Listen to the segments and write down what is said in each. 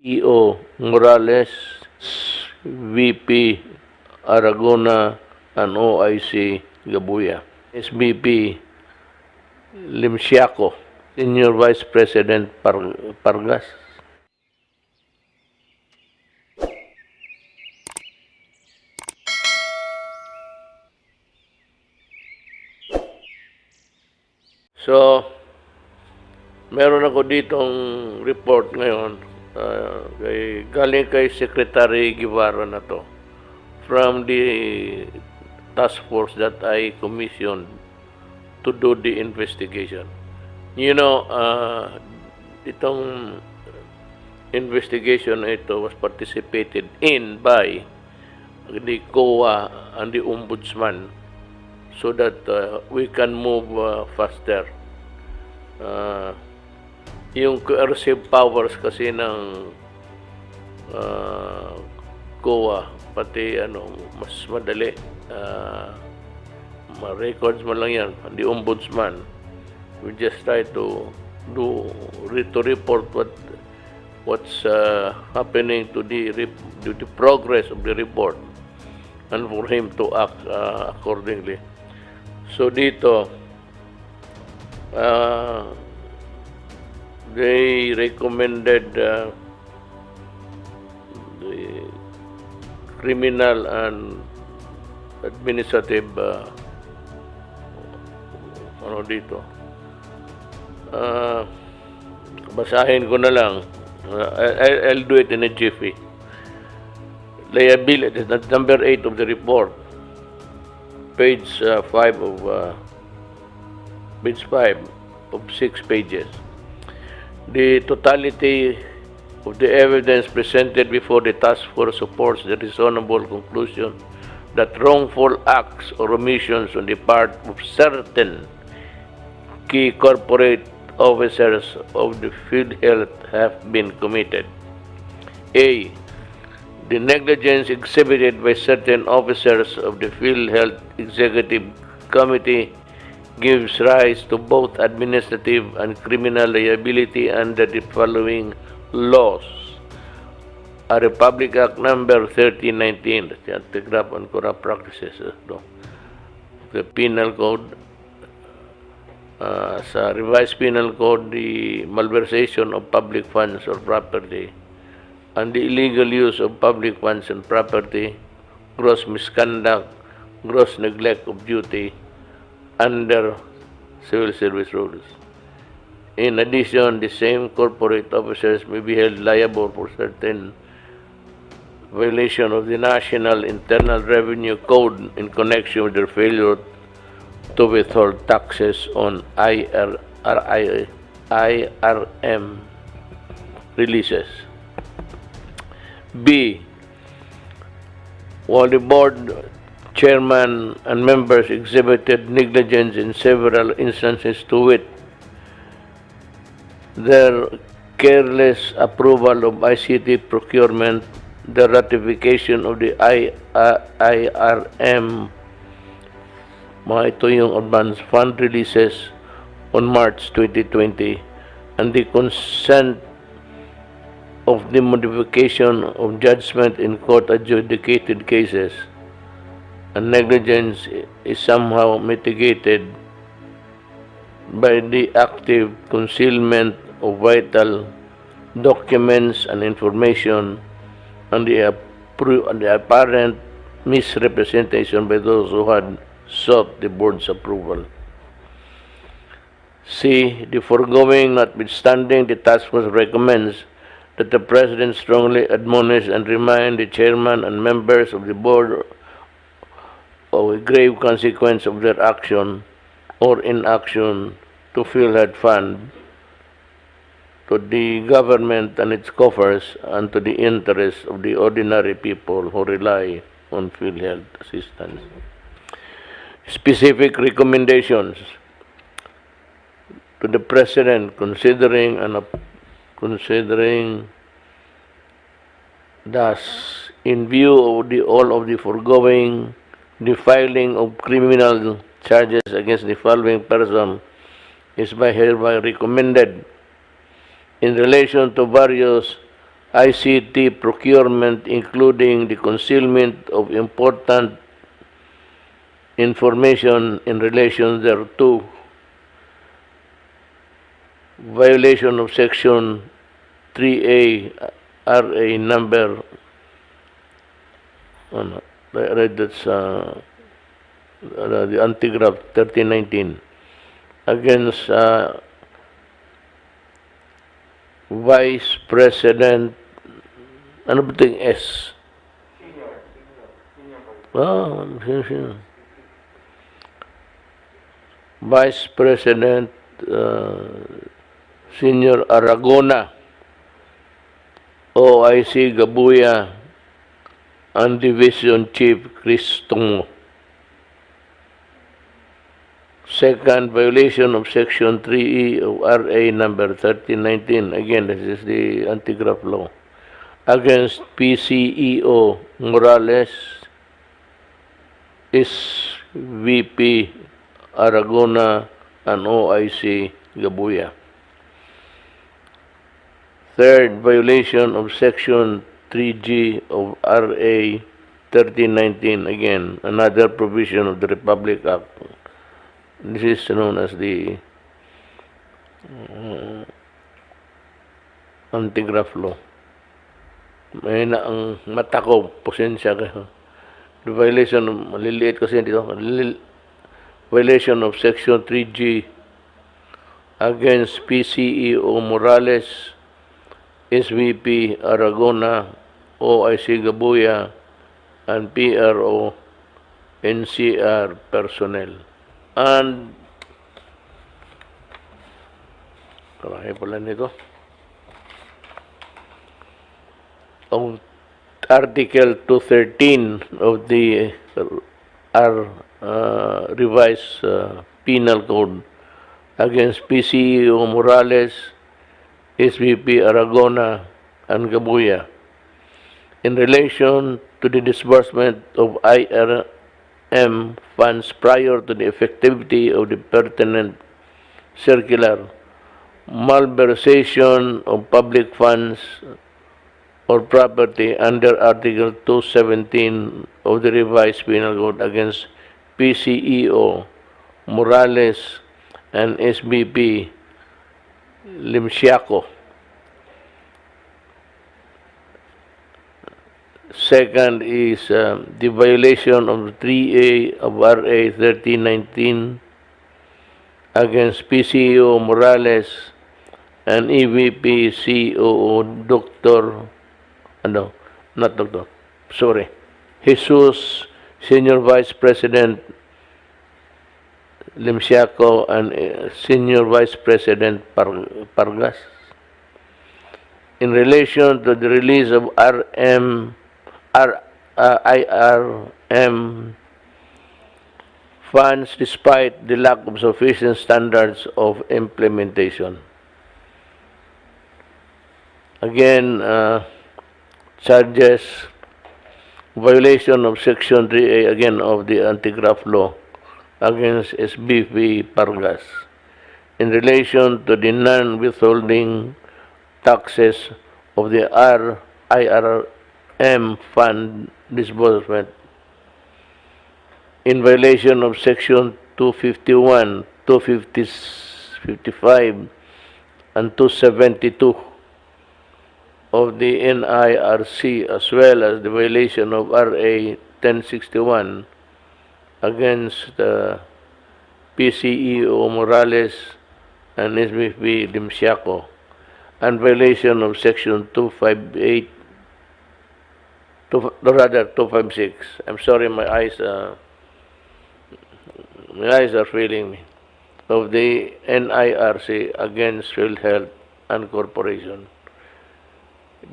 E.O. Morales, VP Aragona, and OIC Gabuya. SBP Limsiaco, Senior Vice President Pargas. So, meron ako ditong report ngayon galing kay Secretary Guevara na to from the task force that I commissioned to do the investigation. You know, itong investigation ito was participated in by the COA and the Ombudsman so that we can move faster. Yung coercive powers kasi ng COA, pati mas madali, ma-records mo lang yan. The Ombudsman, we just try to report what's happening to the progress of the report and for him to act accordingly. So dito, they recommended the criminal and administrative dito. Basahin ko na lang. I'll do it in a jiffy. Liability, that's number 8 of the report. Page 5 of 6 pages. The totality of the evidence presented before the task force supports the reasonable conclusion that wrongful acts or omissions on the part of certain key corporate officers of the PhilHealth have been committed. A. The negligence exhibited by certain officers of the PhilHealth Executive Committee gives rise to both administrative and criminal liability under the following laws. A Republic Act Number 1319, that's the Anti-Graft and Corrupt Practices, the Penal Code, sa Revised Penal Code, the malversation of public funds or property, and the illegal use of public funds and property, gross misconduct, gross neglect of duty, under civil service rules. In addition, the same corporate officers may be held liable for certain violation of the National Internal Revenue Code in connection with their failure to withhold taxes on IRM releases. B. While the board chairman and members exhibited negligence in several instances, to wit, their careless approval of ICT procurement, the ratification of the IRM, ito yung advance fund releases on March 2020, and the consent of the modification of judgment in court adjudicated cases, and negligence is somehow mitigated by the active concealment of vital documents and information and the apparent misrepresentation by those who had sought the board's approval. C. The foregoing notwithstanding, the task force recommends that the President strongly admonish and remind the chairman and members of the board of a grave consequence of their action or inaction to PhilHealth Fund, to the government and its coffers, and to the interests of the ordinary people who rely on PhilHealth assistance. Specific recommendations to the President, considering thus, in view of all of the foregoing, the filing of criminal charges against the following person is hereby recommended in relation to various ICT procurement, including the concealment of important information in relation thereto, violation of Section 3A RA number, I read that's the anti-graft 1319, against Vice President, ano ba ito yung S? Senior. Vice President Senior Aragona, OIC Gabuya, and Division Chief Chris Tungo. Second, violation of Section 3E of RA number 1319. Again, this is the anti-graft law. Against PCEO Morales, SVP Aragona, and OIC Gabuya. Third, violation of Section 3G of RA 1319. Again, another provision of the Republic Act. This is known as the anti-graft law. May na ang mata ko, posensya kayo. The violation, maliliit kasi dito, violation of Section 3G against PCEO Morales, SVP Aragona, OIC Gabuya, and PRO NCR personnel. And karami pala nito. Ang Article 213 of the revised penal code against PCEO Morales, SVP Aragona, and Gabuya in relation to the disbursement of IRM funds prior to the effectivity of the pertinent circular, malversation of public funds or property under Article 217 of the revised penal code against PCEO Morales and SVP Limsiaco. Second is the violation of 3A of RA 1319 against PCEO Morales and EVP COO Dr. Jesus, Senior Vice President Limsiaco, and Senior Vice President Pargas in relation to the release of IRM funds despite the lack of sufficient standards of implementation. Again, charges violation of Section 3A again of the anti-graft law against SBP Pargas in relation to the non-withholding taxes of the IRM fund disbursement in violation of Section 251, 255, and 272 of the NIRC, as well as the violation of RA 1061 against PCEO Morales and SVP Limsiaco, and violation of Section 258, 256. I'm sorry, my eyes are failing me. Of the NIRC against PhilHealth and Corporation.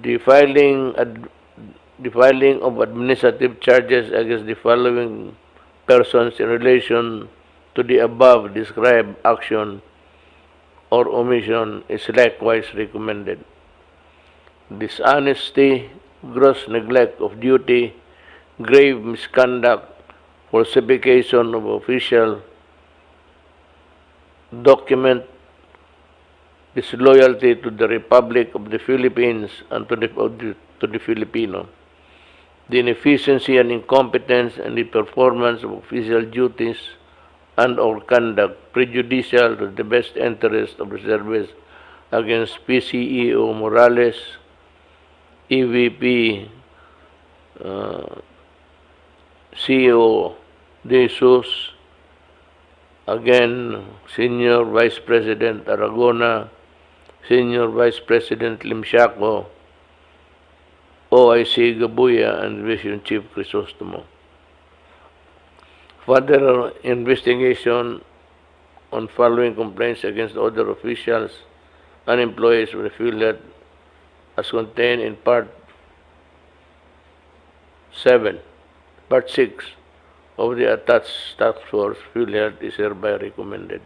The filing of administrative charges against the following persons in relation to the above described action or omission is likewise recommended. Dishonesty, gross neglect of duty, grave misconduct, falsification of official document, disloyalty to the Republic of the Philippines and to the Filipino, the inefficiency and incompetence in the performance of official duties and or conduct prejudicial to the best interest of the service against PCEO Morales, EVP CEO De Jesus, again Senior Vice President Aragona, Senior Vice President Limsiaco, OIC Gabuya, and Division Chief Crisostomo. Further investigation on following complaints against other officials and employees of the PhilHealth as contained in Part 6 of the attached task force PhilHealth is hereby recommended.